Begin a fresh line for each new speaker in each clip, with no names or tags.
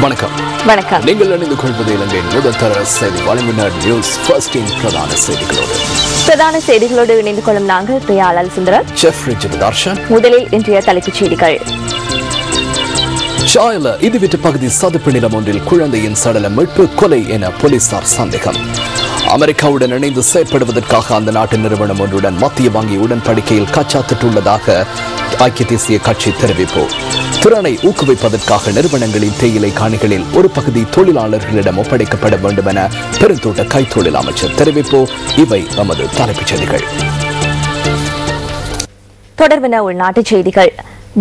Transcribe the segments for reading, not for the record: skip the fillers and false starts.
வணக்கம்.
வணக்கம்.
நீங்கள் அணிந்து கொள்வது இலங்கையின் முதல் தர செய்தி வழங்குனர் நியூஸ் ஃபர்ஸ்டின் பிரதான
செய்திகளோடு இணைந்து கொள்ளும் நாங்கள் பிரியாலால் சுந்தரம்,
ஜெஃப்ரி ஜிபதார்ஷன்.
முதலில் இன்றைய தலைப்புச் செய்திகள்.
ஜாயல இதுவிட்டு பகுதி சதுப்பு நிலம் ஒன்றில் குழந்தையின் சடலம் மீட்பு, கொலை என போலீசார் சந்தேகம். அமெரிக்காவுடன் இணைந்து செயற்படுவதற்காக அந்த நாட்டு நிறுவனம் ஒன்றுடன் மத்திய வங்கி உடன்படிக்கையில் கைச்சாத்திட்டுள்ளதாக ஐக்கிய தேசிய கட்சி தெரிவிப்பு. திறனை ஊக்குவிப்பதற்காக நிறுவனங்களின் தேயிலை காணிகளில் ஒரு பகுதி தொழிலாளர்களிடம் ஒப்படைக்கப்பட வேண்டும் என பெருந்தோட்ட கைத்தொழில் அமைச்சர் தெரிவிப்பு. இவை நமது தலைப்புச் செய்திகள்.
தொடர்பென உள்நாட்டுச் செய்திகள்.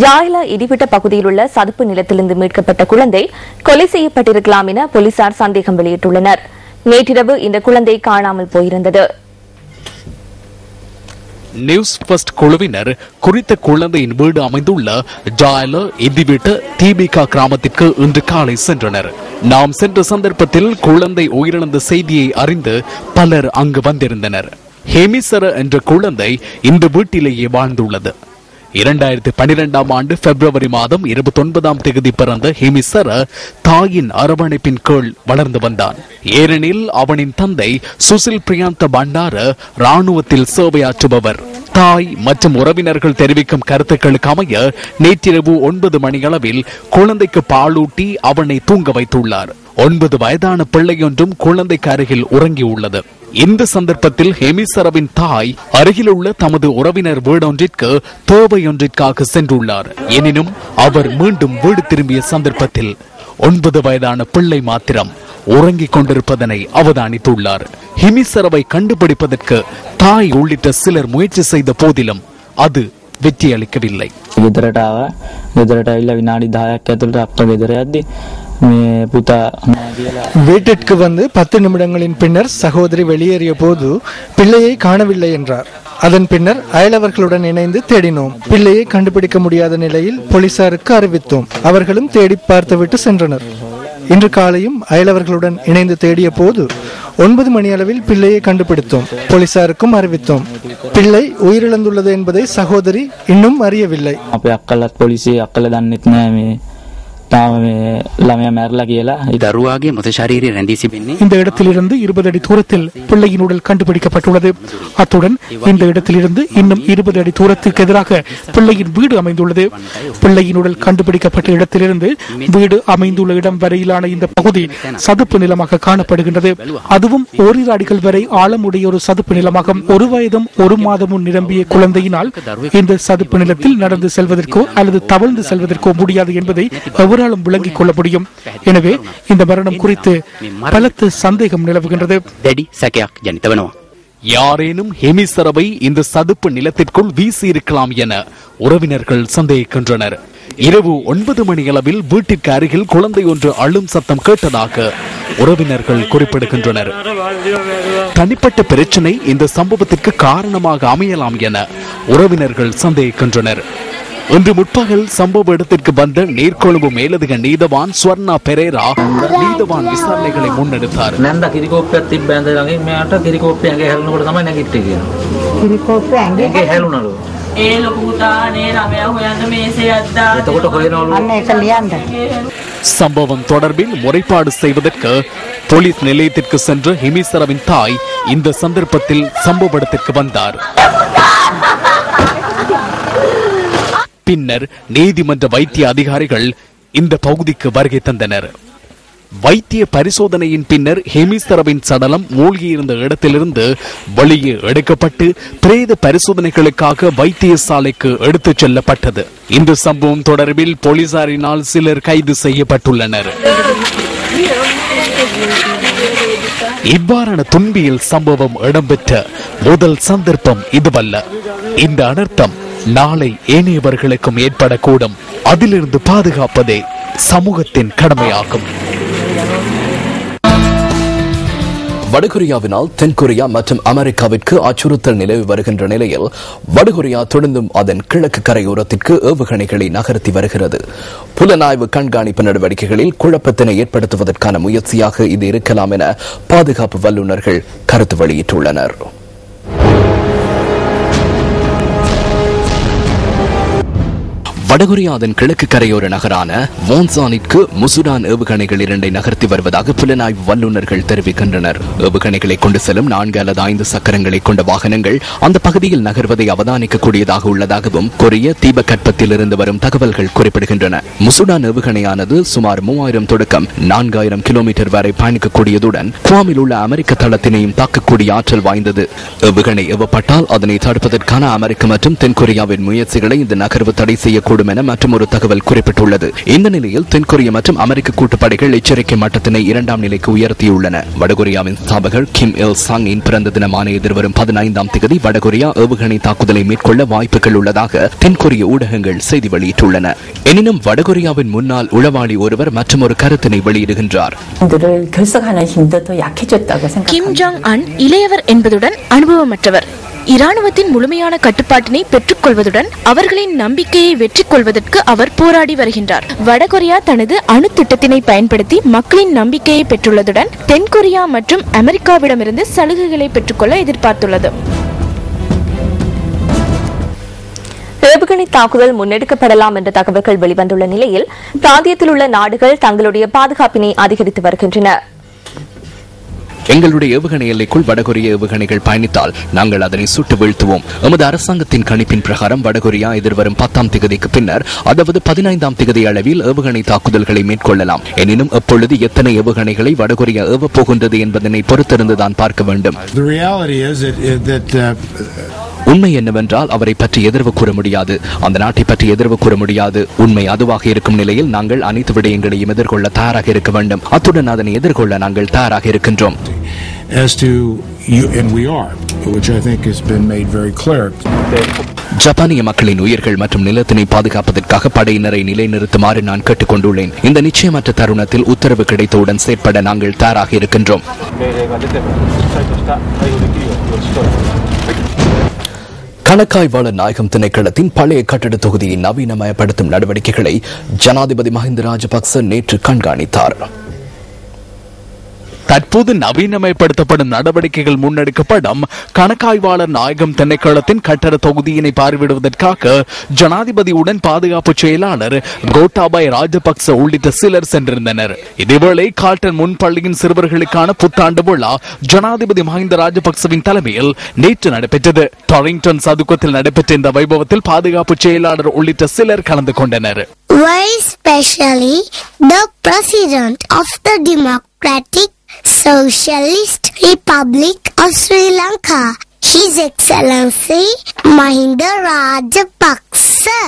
ஜாயல இடிவிட்ட பகுதியில் உள்ள சதுப்பு நிலத்திலிருந்து மீட்கப்பட்ட குழந்தை கொலை செய்யப்பட்டிருக்கலாம் என போலீசார் சந்தேகம் வெளியிட்டுள்ளனர். நேற்றிரவு இந்த குழந்தை காணாமல் போயிருந்தது.
நியூஸ் ஃபர்ஸ்ட் குழுவினர் குறித்த குழந்தையின் வீடு அமைந்துள்ள ஜாயல இதிவிட்ட தீபிகா கிராமத்திற்கு இன்று காலை சென்றனர். நாம் சென்ற சந்தர்ப்பத்தில் குழந்தை உயிரிழந்த செய்தியை அறிந்து பலர் அங்கு வந்திருந்தனர். ஹேமிசர என்ற குழந்தை இந்த வீட்டிலேயே வாழ்ந்துள்ளது. 2012ஆம் ஆண்டு பிப்ரவரி மாதம் 29ஆம் தேதி பிறந்த ஹேமிசர தாயின் அரவணைப்பின் கீழ் வளர்ந்து வந்தான். ஏனெனில் அவனின் தந்தை சுசில் பிரியாந்த பண்டார ராணுவத்தில் சேவையாற்றுபவர். தாய் மற்றும் உறவினர்கள் தெரிவிக்கும் கருத்துக்களுக்கு அமைய நேற்றிரவு 9 மணியளவில் குழந்தைக்கு பாலூட்டி அவனை தூங்க வைத்துள்ளார். 9 வயதான பிள்ளையொன்றும் குழந்தைக்கு அருகில் உறங்கியுள்ளது. இந்த சந்தர்ப்பத்தில் ஹேமிசரவின் தாய் அருகில் உள்ள தமது உறவினர் வீடொன்றிற்கு தேவையொன்றிற்காக சென்றுள்ளார். எனினும் அவர் மீண்டும் வீடு திரும்பிய சந்தர்ப்பத்தில் 9 வயதான பிள்ளை மாத்திரம் உறங்கிக் கொண்டிருப்பதனை அவதானித்துள்ளார். ஹிமிசரவை கண்டுபிடிப்பதற்கு தாய் உள்ளிட்ட சிலர் முயற்சி செய்த போதிலும் அது வெற்றி அளிக்கவில்லை.
வீட்டிற்கு வந்து 10 நிமிடங்களின் பின்னர் சகோதரி வெளியேறிய போது பிள்ளையை காணவில்லை என்றார். அதன் பின்னர் அயலவர்களுடன் இணைந்து தேடினோம். பிள்ளையை கண்டுபிடிக்க முடியாத நிலையில் போலீசாருக்கு அறிவித்தோம். அவர்களும் தேடி பார்த்துவிட்டு சென்றனர். இன்று காலையும் அயலவர்களுடன் இணைந்து தேடிய போது 9 மணி அளவில் பிள்ளையை கண்டுபிடித்தோம். போலீசாருக்கும் அறிவித்தோம். பிள்ளை உயிரிழந்துள்ளது என்பதை சகோதரி இன்னும் அறியவில்லை.
இந்த இடத்திலிருந்து 20 அடி தூரத்தில் பிள்ளையின் உடல் கண்டுபிடிக்கப்பட்டுள்ளது. அத்துடன் இந்த இடத்திலிருந்து இன்னும் 20 அடி தூரத்துக்கு எதிராக பிள்ளையின் வீடு அமைந்துள்ளது. பிள்ளையின் உடல் கண்டுபிடிக்கப்பட்ட இடத்திலிருந்து வீடு அமைந்துள்ள இடம் வரையிலான இந்த பகுதி சதுப்பு நிலமாக காணப்படுகின்றது. அதுவும் ஓரிரு அடிகள் வரை ஆழமுடைய ஒரு சதுப்பு நிலமாகும். 1 வயதும் 1 மாதமும் நிரம்பிய குழந்தையினால் இந்த சதுப்பு நிலத்தில் நடந்து செல்வதற்கோ அல்லது தவழ்ந்து செல்வதற்கோ முடியாது என்பதை எவராலும் விளங்கிக் கொள்ள முடியும். எனவே இந்த மரணம் குறித்து பலத்த சந்தேகம் நிலவுகின்றது.
யாரேனும் ஹெமிசரவை இந்த சதுப்பு நிலத்திற்குள் வீசி இருக்கலாம் என உறவினர்கள் சந்தேகிக்கின்றனர். இரவு 9 மணி அளவில் வீட்டிற்கு அருகில் குழந்தை ஒன்று அழும் சத்தம் கேட்டதாக உறவினர்கள் குறிப்பிடுகின்றனர். தனிப்பட்ட பிரச்சனை இந்த சம்பவத்திற்கு காரணமாக அமையலாம் என உறவினர்கள் சந்தேகிக்கின்றனர். இன்று முற்பகல் சம்பவ இடத்திற்கு வந்த நீர்கொழும்பு மேலதிக நீதவான் ஸ்வர்ணா பெரேரா நீதவான் விசாரணைகளை முன்னெடுத்தார். சம்பவம் தொடர்பில் முறைப்பாடு செய்வதற்கு போலீஸ் நிலையத்திற்கு சென்ற ஹிமிசரவின் தாய் இந்த சந்தர்ப்பத்தில் சம்பவ இடத்திற்கு வந்தார். பின்னர் நீதிமன்ற வைத்திய அதிகாரிகள் இந்த பகுதிக்கு வருகை தந்தனர். வைத்திய பரிசோதனையின் பின்னர் ஹெமிசரவின் சடலம் மூழ்கியிருந்த இடத்திலிருந்து வெளியே எடுக்கப்பட்டு பிரேத பரிசோதனைகளுக்காக வைத்தியசாலைக்கு எடுத்துச் செல்லப்பட்டது. இந்த சம்பவம் தொடர்பில் போலீசாரினால் சிலர் கைது செய்யப்பட்டுள்ளனர். இவ்வாறான துன்பியல் சம்பவம் இடம்பெற்ற முதல் சந்தர்ப்பம் இதுவல்ல. இந்த அனர்த்தம் நாளை ஏனையவர்களுக்கும் ஏற்படக்கூடும். அதிலிருந்து பாதுகாப்பதே சமூகத்தின் கடமையாகும்.
வடகொரியாவினால் தென்கொரியா மற்றும் அமெரிக்காவிற்கு அச்சுறுத்தல் நிலவி வருகின்ற நிலையில் வடகொரியா தொடர்ந்தும் அதன் கிழக்கு கரையோரத்திற்கு ஏவுகணைகளை நகர்த்தி வருகிறது. புலனாய்வு கண்காணிப்பு நடவடிக்கைகளில் குழப்பத்தினை ஏற்படுத்துவதற்கான முயற்சியாக இது இருக்கலாம் என பாதுகாப்பு வல்லுநர்கள் கருத்து வெளியிட்டுள்ளனர். வடகொரியா அதன் கிழக்கு கரையோர நகரான வான்சானிற்கு முசுடான் ஏவுகணைகள் 2 நகர்த்தி வருவதாக புலனாய்வு வல்லுநர்கள் தெரிவிக்கின்றனர். ஏவுகணைகளை கொண்டு செல்லும் 4 அல்லது 5 சக்கரங்களை கொண்ட வாகனங்கள் அந்த பகுதியில் நகர்வதை அவதானிக்கக்கூடியதாக உள்ளதாகவும் கொரிய தீபகற்பத்தில் இருந்து வரும் தகவல்கள் குறிப்பிடுகின்றன. முசுடான் ஏவுகணையானது சுமார் 3000 தொடக்கம் 4000 கிலோமீட்டர் வரை பயணிக்கக்கூடியதுடன் குவாமில் உள்ள அமெரிக்க தளத்தினையும் தாக்கக்கூடிய ஆற்றல் வாய்ந்தது. ஏவுகணை ஏவப்பட்டால் அதனை தடுப்பதற்கான அமெரிக்க மற்றும் தென்கொரியாவின் முயற்சிகளை இந்த நகர்வு தடை செய்யக்கூடும் என மற்றும் ஒரு தகவல் குறிப்பிட்டுள்ளது. இந்த நிலையில் தென்கொரிய மற்றும் அமெரிக்க கூட்டுப்படைகள் எச்சரிக்கை மட்டத்தினை 2ஆம் நிலைக்கு உயர்த்தியுள்ளன. வடகொரியாவின் ஸ்தாபகர் கிம் இல் சங்கின் பிறந்த தினமான எதிர்வரும் 15ஆம் தேதி வடகொரியா ஏவுகணை தாக்குதலை மேற்கொள்ள வாய்ப்புகள் உள்ளதாக தென்கொரிய ஊடகங்கள் செய்தி வெளியிட்டுள்ளன. எனினும் வடகொரியாவின் முன்னாள் உளவாளி ஒருவர் மற்றும் ஒரு கருத்தினை வெளியிடுகின்றார்.
கிம் ஜாங் அன் இளையவர் என்பதுடன் அனுபவமற்றவர். இராணுவத்தின் முழுமையான கட்டுப்பாட்டினை பெற்றுக் கொள்வதுடன் அவர்களின் நம்பிக்கையை வெற்றி கொள்வதற்கு அவர் போராடி வருகின்றார். வடகொரியா தனது அணு திட்டத்தினை பயன்படுத்தி மக்களின் நம்பிக்கையை பெற்றுள்ளதுடன் தென்கொரியா மற்றும் அமெரிக்காவிடமிருந்து சலுகைகளை பெற்றுக்கொள்ள எதிர்பார்த்துள்ளது.
ஏவுகணை தாக்குதல் முன்னெடுக்கப்படலாம் என்ற தகவல்கள் வெளிவந்துள்ள நிலையில் பிராந்தியத்தில் உள்ள நாடுகள் தங்களுடைய பாதுகாப்பினை அதிகரித்து வருகின்றன.
எங்களுடைய ஏவுகணை எல்லைக்குள் வடகொரிய ஏவுகணைகள் பயணித்தால் நாங்கள் அதனை சுட்டு வீழ்த்துவோம். எமது அரசாங்கத்தின் கணிப்பின் பிரகாரம் வடகொரியா எதிர்வரும் 10ஆம் தேதிக்கு பின்னர், அதாவது 15ஆம் தேதி அளவில் ஏவுகணை தாக்குதல்களை மேற்கொள்ளலாம். எனினும் எப்பொழுது எத்தனை ஏவுகணைகளை வடகொரியா ஏவப் போகின்றது என்பதனை பொறுத்திருந்துதான் பார்க்க வேண்டும். உண்மை என்னவென்றால் அவரை பற்றி எதிர்வு கூற முடியாது, அந்த நாட்டை பற்றி எதிர்வு கூற முடியாது. உண்மை அதுவாக இருக்கும் நிலையில் நாங்கள் அனைத்து விடயங்களையும் எதிர்கொள்ள தயாராக இருக்க வேண்டும். அத்துடன் அதனை எதிர்கொள்ள நாங்கள் தயாராக இருக்கின்றோம். ஜப்பானிய மக்களின் உயிர்கள் மற்றும் நிலத்தினை பாதுகாப்பதற்காக படையினரை நிலைநிறுத்துமாறு நான் கேட்டுக் கொண்டுள்ளேன். இந்த நிச்சயமற்ற தருணத்தில் உத்தரவு கிடைத்தவுடன் செயற்பட நாங்கள் தயாராக இருக்கின்றோம். கணக்காய்வாளர் நாயகம் திணைக்களத்தின் பழைய கட்டட தொகுதியை நவீனமயப்படுத்தும் நடவடிக்கைகளை ஜனாதிபதி மஹிந்த ராஜபக்ச நேற்று கண்காணித்தார்.
தற்போது நவீனமயப்படுத்தப்படும் நடவடிக்கைகள் முன்னெடுக்கப்படும் கணக்காய்வாளர் நாயகம் திணைக்களத்தின் கட்டட தொகுதியினை பார்வையிடுவதற்காக ஜனாதிபதியுடன் பாதுகாப்பு செயலாளர் கோட்டாபாய் ராஜபக்ச உள்ளிட்ட சிலர் சென்றிருந்தனர். இதேவேளை கால்டன் முன்பள்ளியின் சிறுவர்களுக்கான புத்தாண்டு விழா ஜனாதிபதி மஹிந்த ராஜபக்சவின் தலைமையில் நேற்று நடைபெற்றது. டாரிங்டன் சதுக்கத்தில் நடைபெற்ற இந்த வைபவத்தில் பாதுகாப்பு செயலாளர் உள்ளிட்ட சிலர் கலந்து கொண்டனர்.
Especially the President of the Democratic Socialist Republic of Sri Lanka, His Excellency Mahinda Rajapaksa.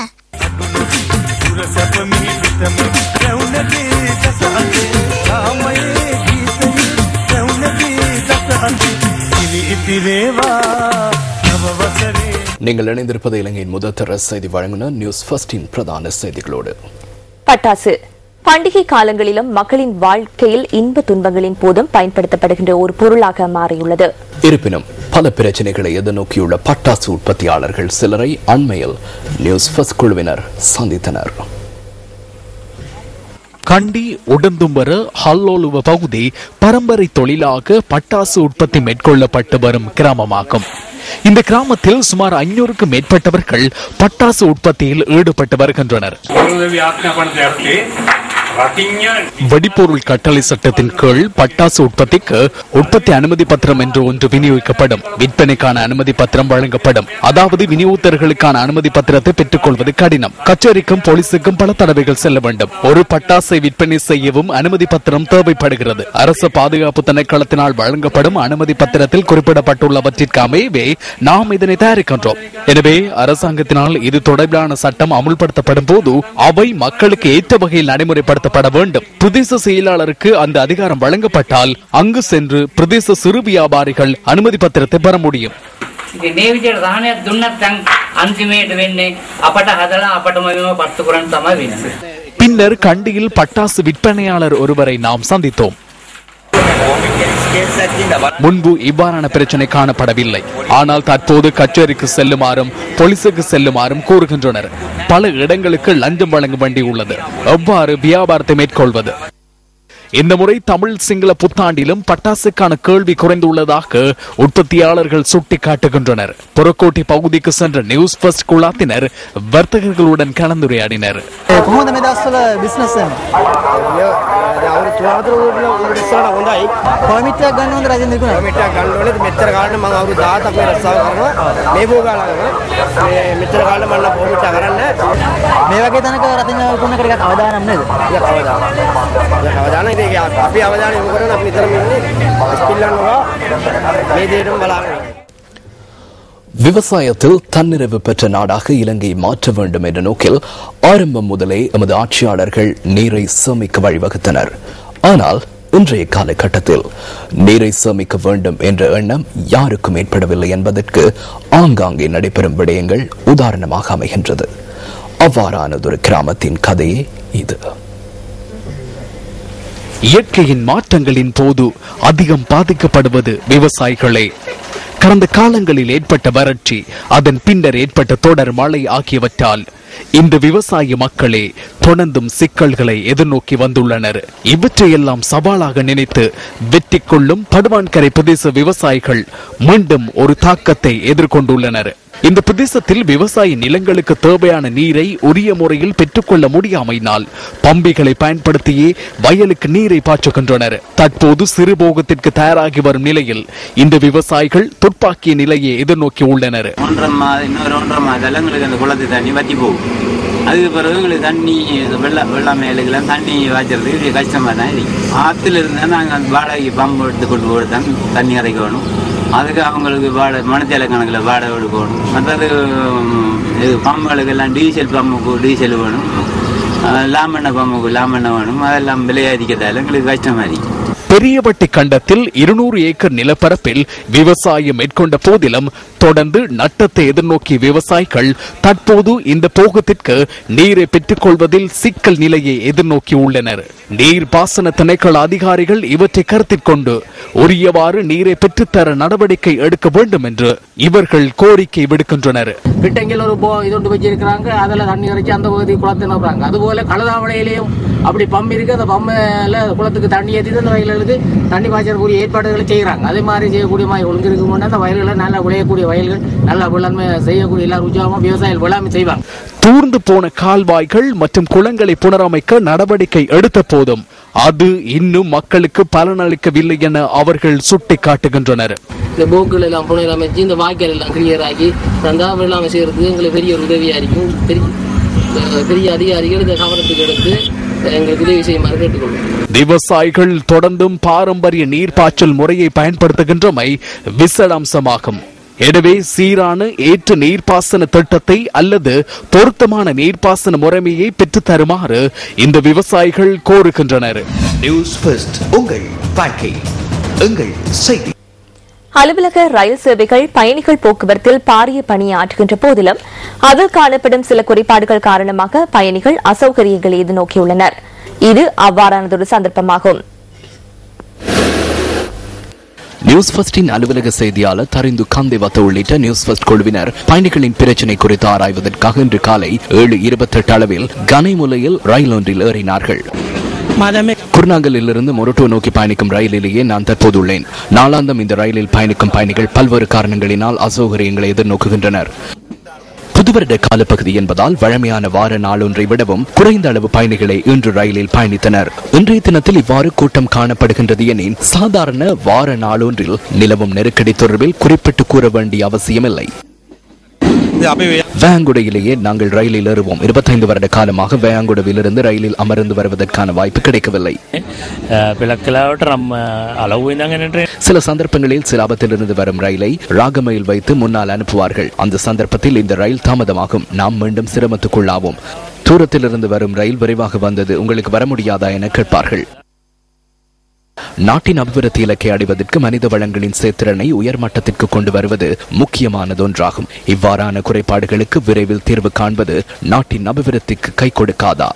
நீங்கள் இணைந்திருப்பது இலங்கையின் முதற்தர செய்தி வழங்குனர் நியூஸ் ஃபர்ஸ்டின் பிரதான செய்திகளோடு.
பட்டாசு பண்டிகை காலங்களிலும் மக்களின் வாழ்க்கையில் இன்ப துன்பங்களின் போதும் பயன்படுத்தப்படுகின்ற ஒரு பொருளாக மாறியுள்ளது.
இருப்பினும் பல பிரச்சனைகளை எதிர்நோக்கியுள்ள பட்டாசு உற்பத்தியாளர்கள் சிலரை அண்மையில் நியூஸ் ஃபர்ஸ்ட் குழுவினர் சந்தித்தனர்.
கண்டி உடந்தும்பர ஹல்லோலுவ பகுதி பரம்பரை தொழிலாக பட்டாசு உற்பத்தி மேற்கொள்ளப்பட்டு வரும் கிராமமாகும். இந்த கிராமத்தில் சுமார் 500க்கும் மேற்பட்டவர்கள் பட்டாசு உற்பத்தியில் ஈடுபட்டு வருகின்றனர். வெடிப்பொருள் கட்டளை சட்டத்தின் கீழ் பட்டாசு உற்பத்திக்கு உற்பத்தி அனுமதி பத்திரம் என்று ஒன்று விநியோகிக்கப்படும். விற்பனைக்கான அனுமதி பத்திரம் வழங்கப்படும். அதாவது விநியோகத்தர்களுக்கான அனுமதி பத்திரத்தை பெற்றுக் கொள்வது கடினம். கச்சேரிக்கும் போலீசுக்கும் பல தடவைகள் செல்ல வேண்டும். ஒரு பட்டாசை விற்பனை செய்யவும் அனுமதி பத்திரம் தேவைப்படுகிறது. அரசு பாதுகாப்பு திணைக்களத்தினால் வழங்கப்படும் அனுமதி பத்திரத்தில் குறிப்பிடப்பட்டுள்ளவற்றிற்கு அமையவே நாம் இதனை தயாரிக்கின்றோம். எனவே அரசாங்கத்தினால் இது தொடர்பான சட்டம் அமுல்படுத்தப்படும் போது அவை மக்களுக்கு ஏற்ற வகையில் நடைமுறைப்படுத்தப்பட வேண்டும். பிரதேச செயலாளருக்கு அந்த அதிகாரம் வழங்கப்பட்டால் அங்கு சென்று பிரதேச சிறு வியாபாரிகள் அனுமதி பத்திரத்தை பெற முடியும். பின்னர் கண்டியில் பட்டாசு விற்பனையாளர் ஒருவரை நாம் சந்தித்தோம். முன்பு இவ்வாறான பிரச்சனை காணப்படவில்லை. ஆனால் தற்போது கச்சேரிக்கு செல்லுமாறும் போலீசுக்கு செல்லுமாறும் கூறுகின்றனர். பல இடங்களுக்கு லஞ்சம் வழங்க வேண்டி உள்ளது. எவ்வாறு வியாபாரத்தை மேற்கொள்வது? இந்த முறை தமிழ் சிங்கள புத்தாண்டிலும் பட்டாசுக்கான கேள்வி குறைந்துள்ளதாக உற்பத்தியாளர்கள் சுட்டிக்காட்டுகின்றனர். புறக்கோட்டை பகுதிக்கு சென்ற நியூஸ் ஃபர்ஸ்ட் குழாத்தினர் வர்த்தகர்களுடன் கலந்துரையாடினர்.
விவசாயத்தில் தன்னிறைவு பெற்ற நாடாக இலங்கை மாற்ற வேண்டும் என்ற நோக்கில் ஆரம்பம் முதலே எமது ஆட்சியாளர்கள் நீரை சேமிக்க வழிவகுத்தனர். ஆனால் இன்றைய காலகட்டத்தில் நீரை சேமிக்க வேண்டும் என்ற எண்ணம் யாருக்கும் ஏற்படவில்லை என்பதற்கு ஆங்காங்கே நடைபெறும் விடயங்கள் உதாரணமாக அமைகின்றது. அவ்வாறானதொரு கிராமத்தின் கதையே இது.
இயற்கையின் மாற்றங்களின் போது அதிகம் பாதிக்கப்படுவது விவசாயிகளே. கடந்த காலங்களில் ஏற்பட்ட வறட்சி, அதன் பின்னர் ஏற்பட்ட தொடர் மழை ஆகியவற்றால் இந்த விவசாய மக்களே தொடர்ந்தும் சிக்கல்களை எதிர்நோக்கி வந்துள்ளனர். இவற்றையெல்லாம் சவாலாக நினைத்து வெற்றி கொள்ளும் படுவான்கரை பிரதேச விவசாயிகள் மீண்டும் ஒரு தாக்கத்தை எதிர்கொண்டுள்ளனர். இந்த பிரதேசத்தில் விவசாய நிலங்களுக்கு தேவையான நீரை உரிய முறையில் பெற்றுக்கொள்ள முடியாமையினால் பம்பிகளை பயன்படுத்தியே வயலுக்கு நீரை பாய்ச்சுகின்றனர். தற்போது சிறுபோகத்திற்கு தயாராகி வரும் நிலையில் இந்த விவசாயிகள் துப்பாக்கிய நிலையை எதிர்நோக்கி உள்ளனர்.
அதுக்கு பிறகு எங்களுக்கு தண்ணி வெள்ளமேலுக்கெல்லாம் தண்ணி வாய்ச்சறதுக்கு கஷ்டமாக தான் இருக்கு. ஆற்றுல இருந்தால் நாங்கள் வாடகைக்கு பம்பு எடுத்து கொண்டு போய் தண்ணி இறைக்கணும். அதுக்கு அவங்களுக்கு மணத்தேல கணக்கில் வாடகை எடுக்கணும். மற்றது இது பம்புகளுக்கெல்லாம் டீசல் பம்புக்கு டீசல் வேணும், லாமெண்ணெய் பம்புக்கு லாமெண்ணெய் வேணும். அதெல்லாம் விலையாதிக்கிறதால எங்களுக்கு கஷ்டமாக இருக்கு.
பெரியவட்டி கண்டத்தில் 200 ஏக்கர் நிலப்பரப்பில் விவசாயம் மேற்கொண்ட போதிலும் தொடர்ந்து நட்டத்தை எதிர்நோக்கிய விவசாயிகள் தற்போது இந்த போகத்திற்கு நீரை பெற்றுக் கொள்வதில் சிக்கல் நிலையை எதிர்நோக்கி உள்ளனர். நீர் பாசன திணைக்கள அதிகாரிகள் இவற்றை கருத்தில் கொண்டு உரியவாறு நீரை பெற்றுத்தர நடவடிக்கை எடுக்க வேண்டும் என்று இவர்கள் கோரிக்கை விடுக்கின்றனர்.
விட்டங்கில் ஒரு இது வச்சிருக்கிறாங்க, அதில் தண்ணி இறைச்சி அந்த பகுதி குளத்தை நம்புறாங்க. அதுபோல கழுதாவளையிலையும் அப்படி பம்பு இருக்கு, அந்த பம்பில் குளத்துக்கு தண்ணி ஏற்றி அந்த வயல்களுக்கு தண்ணி பாய்ச்சக்கூடிய ஏற்பாடுகளை செய்கிறாங்க. அதே மாதிரி செய்யக்கூடிய மாதிரி ஒழுங்கு இருக்கும். அந்த வயல்களை நல்லா விளையக்கூடிய வயல்கள் நல்லா வேளாண்மை செய்யக்கூடிய எல்லாரும் உற்சாகமாக விவசாயிகள் வேளாண்மை செய்வாங்க.
தூர்ந்து போன கால்வாய்கள் மற்றும் குளங்களை புனரமைக்க நடவடிக்கை எடுத்த போதும் அது இன்னும் மக்களுக்கு பலனளிக்கவில்லை என அவர்கள் சுட்டி காட்டுகின்றனர்.
இந்த போக்குகள் எல்லாம் புனரமைச்சு இந்த வாய்க்கால் எல்லாம் கிளியர் ஆகி தந்தா வேளாண்மை செய்யறதுக்கு எங்களுக்கு பெரிய ஒரு உதவியா இருக்கும். பெரிய அதிகாரிகள் இந்த கவனத்துக்கு எடுத்து எங்களுக்கு உதவி செய்யுமாறு கேட்டுக்கொள்ளும்.
விவசாயிகள் தொடர்ந்தும் பாரம்பரிய நீர்ப்பாய்ச்சல் முறையை பயன்படுத்துகின்றமை விசேடாம்சமாகும். எனவே சீரான ஏற்ற நீர்ப்பாசன திட்டத்தை அல்லது பொருத்தமான நீர்ப்பாசன முறைமையை பெற்றுத் தருமாறு இந்த விவசாயிகள் கோருகின்றனர்.
நியூஸ் ஃபர்ஸ்ட், உங்கள் வாழ்க்கை எங்கள் செய்தி.
அலுவலக ரயில் சேவைகள் பயணிகள் போக்குவரத்தில் பாரிய பணியாற்றுகின்ற போதிலும் அதில் காணப்படும் சில குறைபாடுகள் காரணமாக பயணிகள் அசௌகரியங்களை எதிர்நோக்கியுள்ளனர். இது அவ்வாறானதொரு சந்தர்ப்பமாகும்.
நியூஸ் ஃபர்ஸ்டின் அலுவலக செய்தியாளர் தரிந்து காந்தேவத்த உள்ளிட்ட நியூஸ் ஃபர்ஸ்ட் குழுவினர் பயணிகளின் பிரச்சினை குறித்து ஆராய்வதற்காக இன்று காலை 7:28 அளவில் கனைமுலையில் ரயில் ஒன்றில் ஏறினார்கள். குர்நாகலில் இருந்து மொரட்டோ நோக்கி பயணிக்கும் ரயிலிலேயே நான் தற்போது உள்ளேன். நாளாந்தம் இந்த ரயிலில் பயணிக்கும் பயணிகள் பல்வேறு காரணங்களினால் அசௌகரியங்களை எதிர்நோக்குகின்றனர். புதுவருட காலப்பகுதி என்பதால் வழமையான வார நாளொன்றை விடவும் குறைந்த அளவு பயணிகளை இன்று ரயிலில் பயணித்தனர். இன்றைய தினத்தில் இவ்வாறு கூட்டம் காணப்படுகின்றது எனின் சாதாரண வார நாளொன்றில் நிலவும் நெருக்கடி தொடர்பில் குறிப்பிட்டு கூற வேண்டிய அவசியமில்லை. வேங்குடையிலேயே நாங்கள் ரயிலில் ஏறுவோம். 25 வருட காலமாக வேங்குடவிலிருந்து ரயிலில் அமர்ந்து வருவதற்கான வாய்ப்பு கிடைக்கவில்லை. சில சந்தர்ப்பங்களில் சிலாபத்திலிருந்து வரும் ரயிலை ராகமையில் வைத்து முன்னால் அனுப்புவார்கள். அந்த சந்தர்ப்பத்தில் இந்த ரயில் தாமதமாகும். நாம் மீண்டும் சிரமத்துக்குள்ளாவோம். தூரத்திலிருந்து வரும் ரயில் விரைவாக வந்தது, உங்களுக்கு வர முடியாதா என கேட்பார்கள். நாட்டின் அபிவிருத்தி இலக்கை அடைவதற்கு மனித வளங்களின் சேத்திரனை உயர்மட்டத்திற்கு கொண்டு வருவது முக்கியமானதொன்றாகும். இவ்வாறான குறைபாடுகளுக்கு விரைவில் தீர்வு காண்பது நாட்டின் அபிவிருத்திக்கு கை கொடுக்காதா?